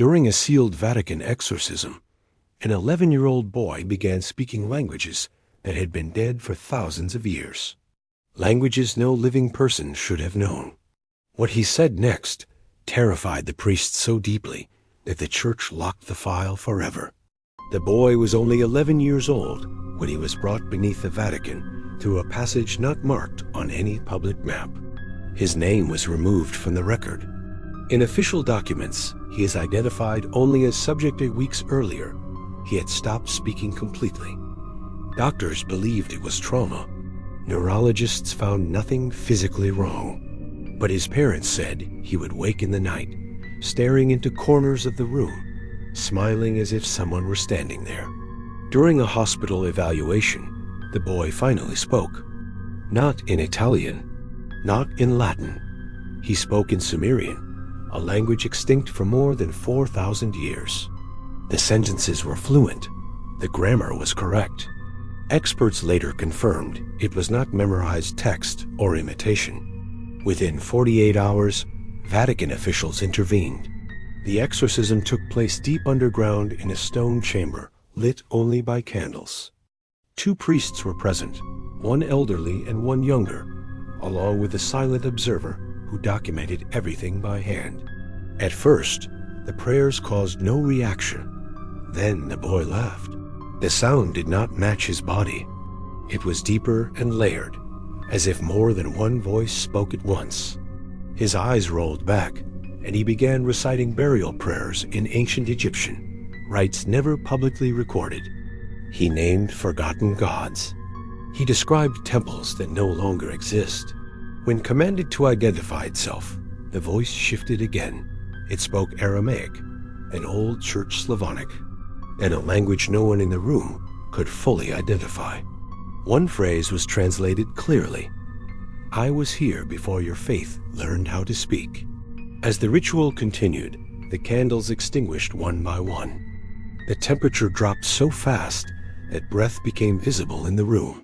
During a sealed Vatican exorcism, an 11-year-old boy began speaking languages that had been dead for thousands of years. Languages no living person should have known. What he said next terrified the priest so deeply that the church locked the file forever. The boy was only 11 years old when he was brought beneath the Vatican through a passage not marked on any public map. His name was removed from the record. In official documents, he is identified only as subject weeks earlier. He had stopped speaking completely. Doctors believed it was trauma. Neurologists found nothing physically wrong. But his parents said he would wake in the night, staring into corners of the room, smiling as if someone were standing there. During a hospital evaluation, the boy finally spoke. Not in Italian, not in Latin. He spoke in Sumerian, a language extinct for more than 4,000 years. The sentences were fluent. The grammar was correct. Experts later confirmed it was not memorized text or imitation. Within 48 hours, Vatican officials intervened. The exorcism took place deep underground in a stone chamber, lit only by candles. 2 priests were present, one elderly and one younger, along with a silent observer who documented everything by hand. At first, the prayers caused no reaction. Then the boy laughed. The sound did not match his body. It was deeper and layered, as if more than one voice spoke at once. His eyes rolled back, and he began reciting burial prayers in ancient Egyptian, rites never publicly recorded. He named forgotten gods. He described temples that no longer exist. When commanded to identify itself, the voice shifted again. It spoke Aramaic, an old church Slavonic, and a language no one in the room could fully identify. One phrase was translated clearly: "I was here before your faith learned how to speak." As the ritual continued, the candles extinguished one by one. The temperature dropped so fast that breath became visible in the room.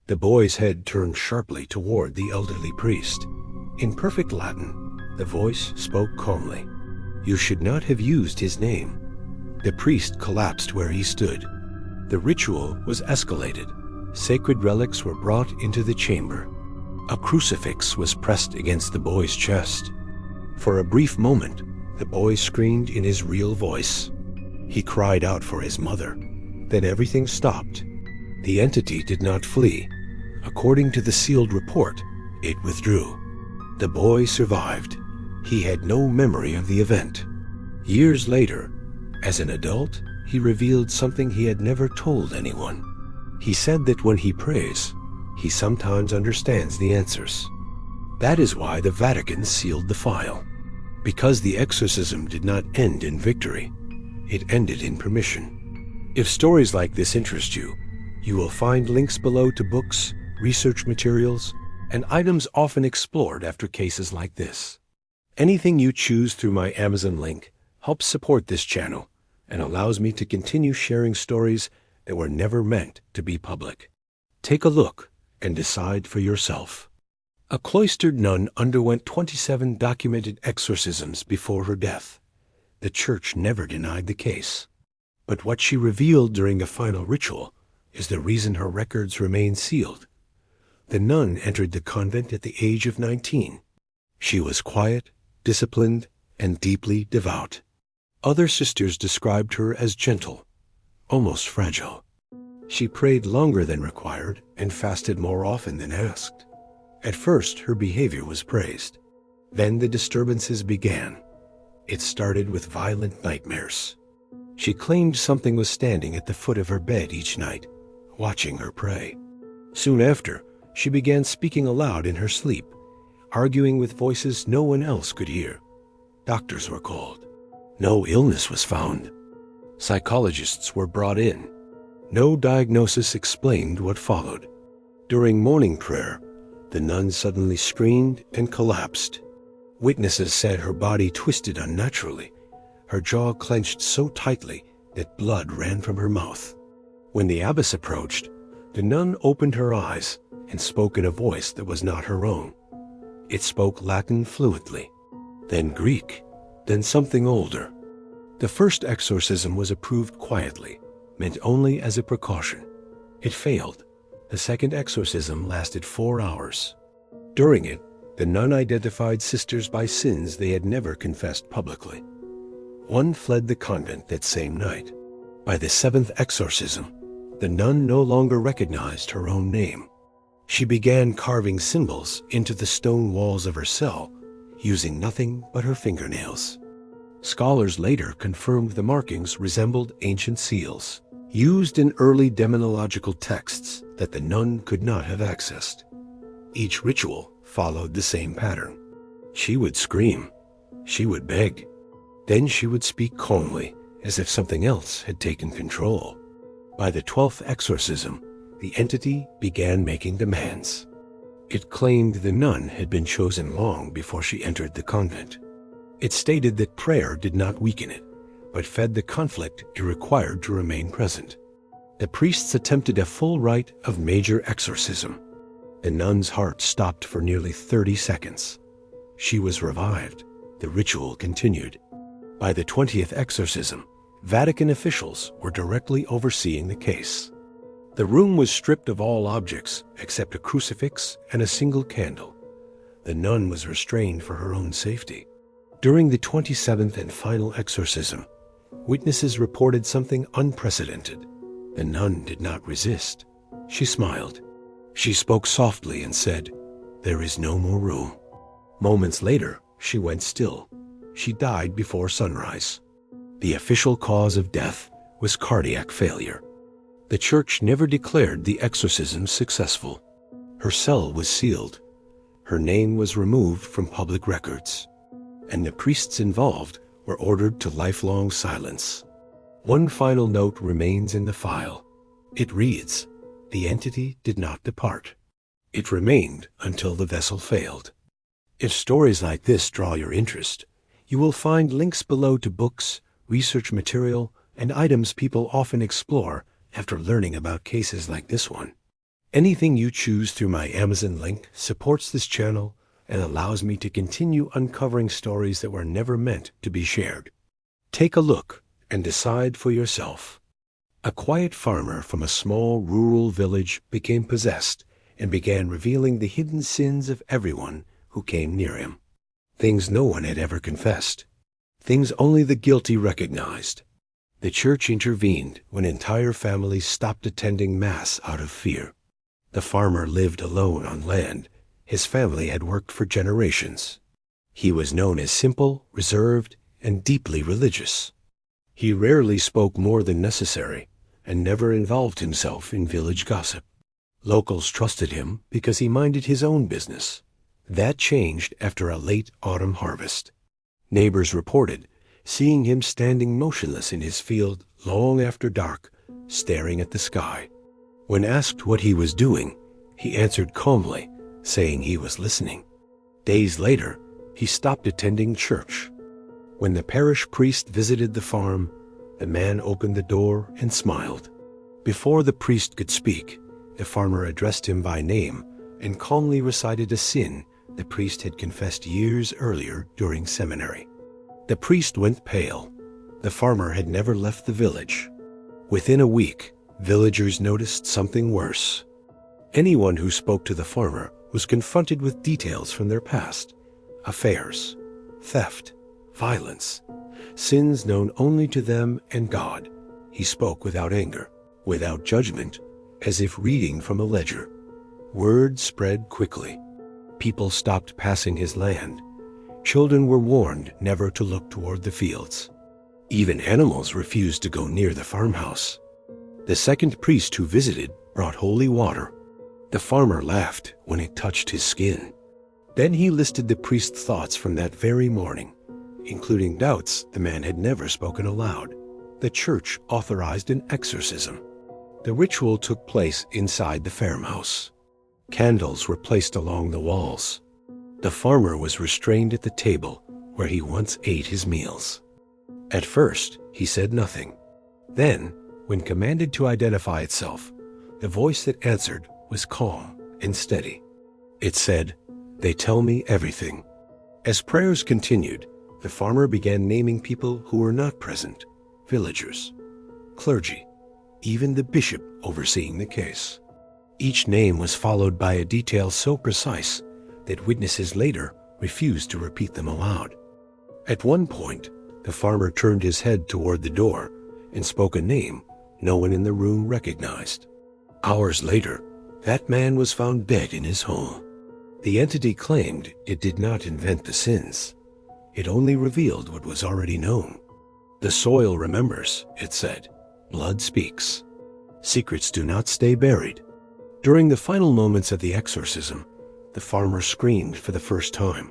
The boy's head turned sharply toward the elderly priest. In perfect Latin, the voice spoke calmly. "You should not have used his name." The priest collapsed where he stood. The ritual was escalated. Sacred relics were brought into the chamber. A crucifix was pressed against the boy's chest. For a brief moment, the boy screamed in his real voice. He cried out for his mother. Then everything stopped. The entity did not flee. According to the sealed report, it withdrew. The boy survived. He had no memory of the event. Years later, as an adult, he revealed something he had never told anyone. He said that when he prays, he sometimes understands the answers. That is why the Vatican sealed the file. Because the exorcism did not end in victory, it ended in permission. If stories like this interest you, you will find links below to books, research materials, and items often explored after cases like this. Anything you choose through my Amazon link helps support this channel and allows me to continue sharing stories that were never meant to be public. Take a look and decide for yourself. A cloistered nun underwent 27 documented exorcisms before her death. The church never denied the case. But what she revealed during the final ritual is the reason her records remain sealed. The nun entered the convent at the age of 19. She was quiet, disciplined, and deeply devout. Other sisters described her as gentle, almost fragile. She prayed longer than required and fasted more often than asked. At first, her behavior was praised. Then the disturbances began. It started with violent nightmares. She claimed something was standing at the foot of her bed each night, watching her pray. Soon after, she began speaking aloud in her sleep, arguing with voices no one else could hear. Doctors were called. No illness was found. Psychologists were brought in. No diagnosis explained what followed. During morning prayer, the nun suddenly screamed and collapsed. Witnesses said her body twisted unnaturally. Her jaw clenched so tightly that blood ran from her mouth. When the abbess approached, the nun opened her eyes and spoke in a voice that was not her own. It spoke Latin fluently, then Greek, then something older. The first exorcism was approved quietly, meant only as a precaution. It failed. The second exorcism lasted 4 hours. During it, the nun identified sisters by sins they had never confessed publicly. One fled the convent that same night. By the seventh exorcism, the nun no longer recognized her own name. She began carving symbols into the stone walls of her cell, using nothing but her fingernails. Scholars later confirmed the markings resembled ancient seals, used in early demonological texts that the nun could not have accessed. Each ritual followed the same pattern. She would scream. She would beg. Then she would speak calmly, as if something else had taken control. By the 12th exorcism, the entity began making demands. It claimed the nun had been chosen long before she entered the convent. It stated that prayer did not weaken it, but fed the conflict it required to remain present. The priests attempted a full rite of major exorcism. The nun's heart stopped for nearly 30 seconds. She was revived. The ritual continued. By the 20th exorcism, Vatican officials were directly overseeing the case. The room was stripped of all objects except a crucifix and a single candle. The nun was restrained for her own safety. During the 27th and final exorcism, witnesses reported something unprecedented. The nun did not resist. She smiled. She spoke softly and said, "There is no more room." Moments later, she went still. She died before sunrise. The official cause of death was cardiac failure. The church never declared the exorcism successful. Her cell was sealed. Her name was removed from public records. And the priests involved were ordered to lifelong silence. One final note remains in the file. It reads, "The entity did not depart. It remained until the vessel failed." If stories like this draw your interest, you will find links below to books, research material, and items people often explore after learning about cases like this one. Anything you choose through my Amazon link supports this channel and allows me to continue uncovering stories that were never meant to be shared. Take a look and decide for yourself. A quiet farmer from a small rural village became possessed and began revealing the hidden sins of everyone who came near him. Things no one had ever confessed. Things only the guilty recognized. The church intervened when entire families stopped attending Mass out of fear. The farmer lived alone on land his family had worked for generations. He was known as simple, reserved, and deeply religious. He rarely spoke more than necessary and never involved himself in village gossip. Locals trusted him because he minded his own business. That changed after a late autumn harvest. Neighbors reported seeing him standing motionless in his field long after dark, staring at the sky. When asked what he was doing, he answered calmly, saying he was listening. Days later, he stopped attending church. When the parish priest visited the farm, the man opened the door and smiled. Before the priest could speak, the farmer addressed him by name and calmly recited a sin the priest had confessed years earlier during seminary. The priest went pale. The farmer had never left the village. Within a week, villagers noticed something worse. Anyone who spoke to the farmer was confronted with details from their past: affairs, theft, violence, sins known only to them and God. He spoke without anger, without judgment, as if reading from a ledger. Word spread quickly. People stopped passing his land. Children were warned never to look toward the fields. Even animals refused to go near the farmhouse. The second priest who visited brought holy water. The farmer laughed when it touched his skin. Then he listed the priest's thoughts from that very morning, including doubts the man had never spoken aloud. The church authorized an exorcism. The ritual took place inside the farmhouse. Candles were placed along the walls. The farmer was restrained at the table where he once ate his meals. At first, he said nothing. Then, when commanded to identify itself, the voice that answered was calm and steady. It said, "They tell me everything." As prayers continued, The farmer began naming people who were not present, villagers, clergy, even the bishop overseeing the case. Each name was followed by a detail so precise that witnesses later refused to repeat them aloud. At one point, the farmer turned his head toward the door and spoke a name no one in the room recognized. Hours later, that man was found dead in his home. The entity claimed it did not invent the sins. It only revealed what was already known. The soil remembers, it said. Blood speaks. Secrets do not stay buried. During the final moments of the exorcism, the farmer screamed for the first time,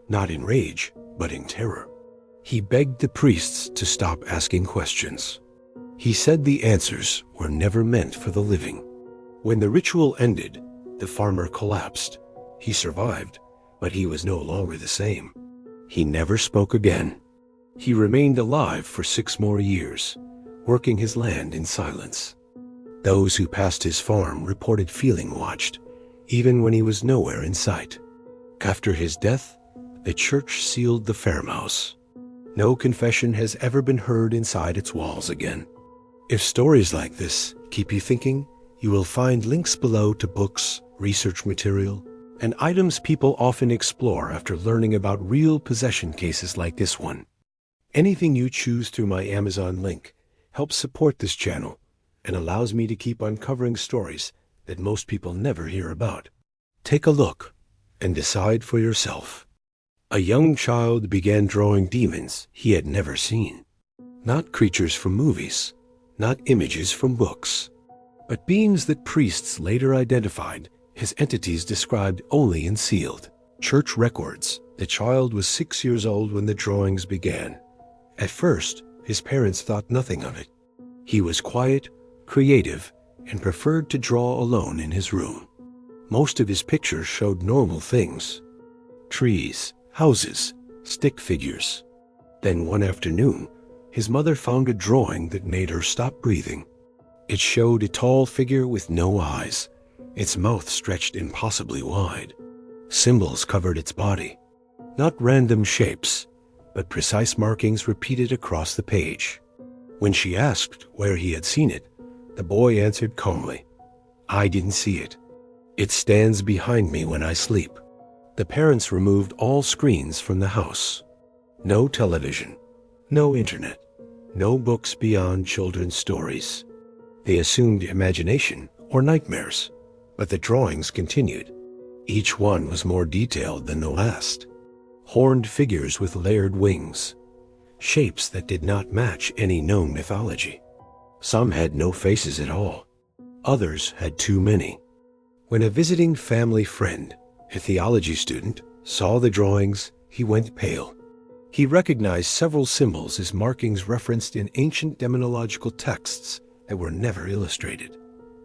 not in rage, but in terror. He begged the priests to stop asking questions. He said the answers were never meant for the living. When the ritual ended, the farmer collapsed. He survived, but he was no longer the same. He never spoke again. He remained alive for 6 more years, working his land in silence. Those who passed his farm reported feeling watched, even when he was nowhere in sight. After his death, the church sealed the farmhouse. No confession has ever been heard inside its walls again. If stories like this keep you thinking, you will find links below to books, research material, and items people often explore after learning about real possession cases like this one. Anything you choose through my Amazon link helps support this channel and allows me to keep uncovering stories that most people never hear about. Take a look and decide for yourself. A young child began drawing demons he had never seen. Not creatures from movies, not images from books, but beings that priests later identified as entities described only in sealed church records. The child was 6 years old when the drawings began. At first, his parents thought nothing of it. He was quiet, creative, and preferred to draw alone in his room. Most of his pictures showed normal things: trees, houses, stick figures. Then one afternoon, his mother found a drawing that made her stop breathing. It showed a tall figure with no eyes, its mouth stretched impossibly wide. Symbols covered its body. Not random shapes, but precise markings repeated across the page. When she asked where he had seen it, the boy answered calmly, "I didn't see it. It stands behind me when I sleep." The parents removed all screens from the house. No television, no internet, no books beyond children's stories. They assumed imagination or nightmares, but the drawings continued. Each one was more detailed than the last. Horned figures with layered wings, shapes that did not match any known mythology. Some had no faces at all. Others had too many. When a visiting family friend, a theology student, saw the drawings, he went pale. He recognized several symbols as markings referenced in ancient demonological texts that were never illustrated.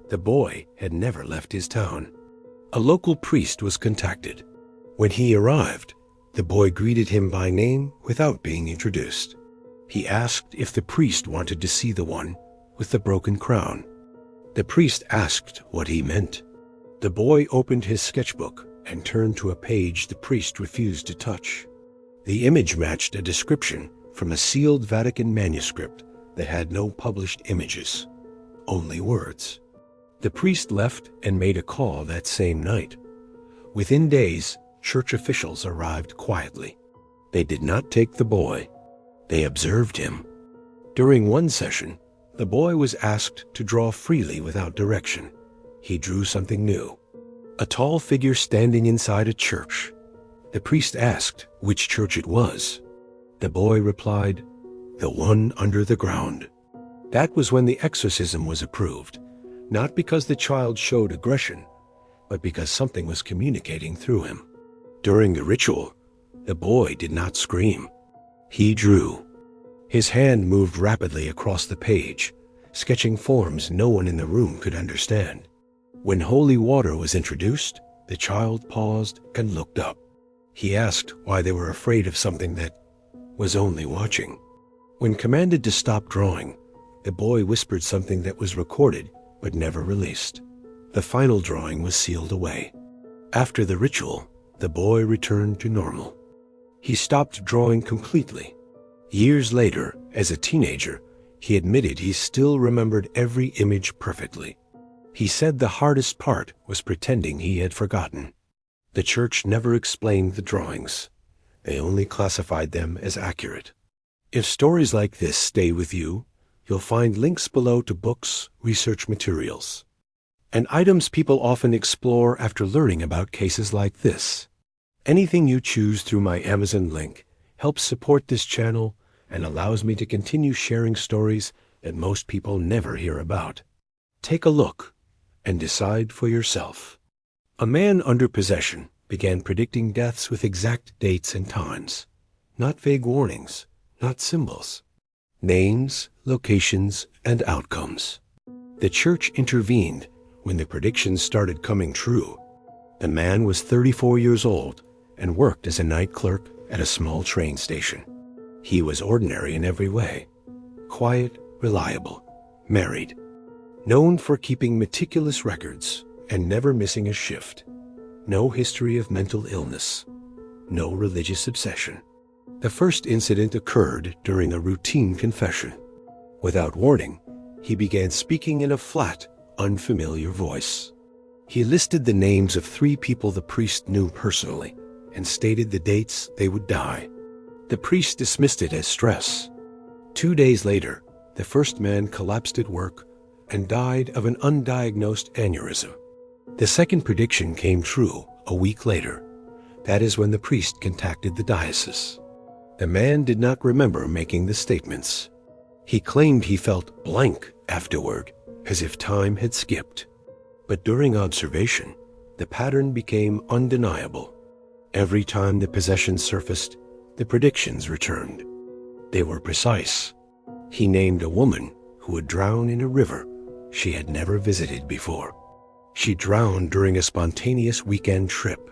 The boy had never left his town. A local priest was contacted. When he arrived, the boy greeted him by name without being introduced. He asked if the priest wanted to see the one with the broken crown. The priest asked what he meant. The boy opened his sketchbook and turned to a page the priest refused to touch. The image matched a description from a sealed Vatican manuscript that had no published images, only words. The priest left and made a call that same night. Within days, church officials arrived quietly. They did not take the boy. They observed him. During one session, the boy was asked to draw freely without direction. He drew something new: a tall figure standing inside a church. The priest asked which church it was. The boy replied, "The one under the ground." That was when the exorcism was approved, not because the child showed aggression, but because something was communicating through him. During the ritual, the boy did not scream. He drew. His hand moved rapidly across the page, sketching forms no one in the room could understand. When holy water was introduced, the child paused and looked up. He asked why they were afraid of something that was only watching. When commanded to stop drawing, the boy whispered something that was recorded but never released. The final drawing was sealed away. After the ritual, the boy returned to normal. He stopped drawing completely. Years later, as a teenager, he admitted he still remembered every image perfectly. He said the hardest part was pretending he had forgotten. The church never explained the drawings. They only classified them as accurate. If stories like this stay with you, you'll find links below to books, research materials, and items people often explore after learning about cases like this. Anything you choose through my Amazon link helps support this channel and allows me to continue sharing stories that most people never hear about. Take a look and decide for yourself. A man under possession began predicting deaths with exact dates and times, not vague warnings, not symbols, names, locations, and outcomes. The church intervened when the predictions started coming true. The man was 34 years old and worked as a night clerk at a small train station. He was ordinary in every way: quiet, reliable, married, known for keeping meticulous records and never missing a shift. No history of mental illness, no religious obsession. The first incident occurred during a routine confession. Without warning, he began speaking in a flat, unfamiliar voice. He listed the names of 3 people the priest knew personally and stated the dates they would die. The priest dismissed it as stress. 2 days later, the first man collapsed at work and died of an undiagnosed aneurysm. The second prediction came true a week later. That is when the priest contacted the diocese. The man did not remember making the statements. He claimed he felt blank afterward, as if time had skipped. But during observation, the pattern became undeniable. Every time the possession surfaced, the predictions returned. They were precise. He named a woman who would drown in a river she had never visited before. She drowned during a spontaneous weekend trip.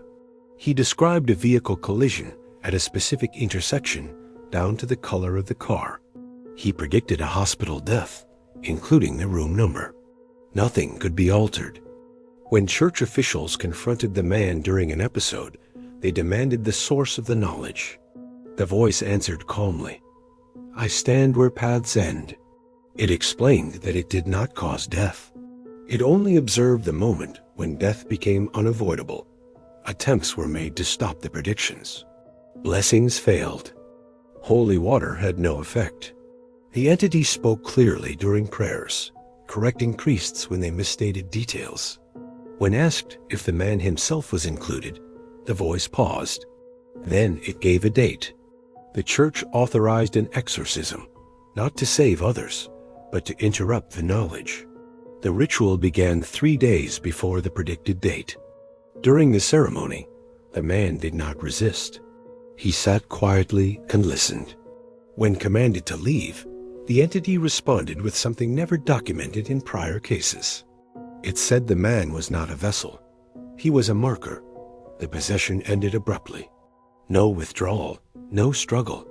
He described a vehicle collision at a specific intersection down to the color of the car. He predicted a hospital death, including the room number. Nothing could be altered. When church officials confronted the man during an episode, they demanded the source of the knowledge. The voice answered calmly, "I stand where paths end." It explained that it did not cause death. It only observed the moment when death became unavoidable. Attempts were made to stop the predictions. Blessings failed. Holy water had no effect. The entity spoke clearly during prayers, correcting priests when they misstated details. When asked if the man himself was included, the voice paused. Then it gave a date. The church authorized an exorcism, not to save others, but to interrupt the knowledge. The ritual began 3 days before the predicted date. During the ceremony, the man did not resist. He sat quietly and listened. When commanded to leave, the entity responded with something never documented in prior cases. It said the man was not a vessel. He was a marker. The possession ended abruptly. No withdrawal, no struggle.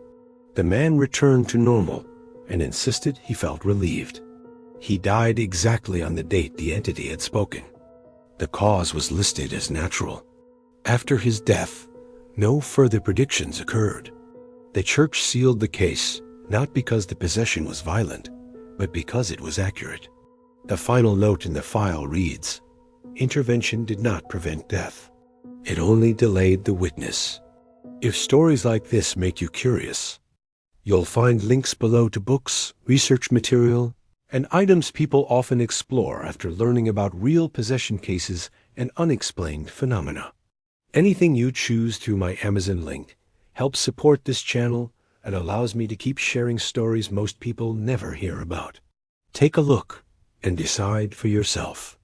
The man returned to normal and insisted he felt relieved. He died exactly on the date the entity had spoken. The cause was listed as natural. After his death, no further predictions occurred. The church sealed the case, not because the possession was violent, but because it was accurate. The final note in the file reads, "Intervention did not prevent death. It only delayed the witness." If stories like this make you curious, you'll find links below to books, research material, and items people often explore after learning about real possession cases and unexplained phenomena. Anything you choose through my Amazon link helps support this channel and allows me to keep sharing stories most people never hear about. Take a look and decide for yourself.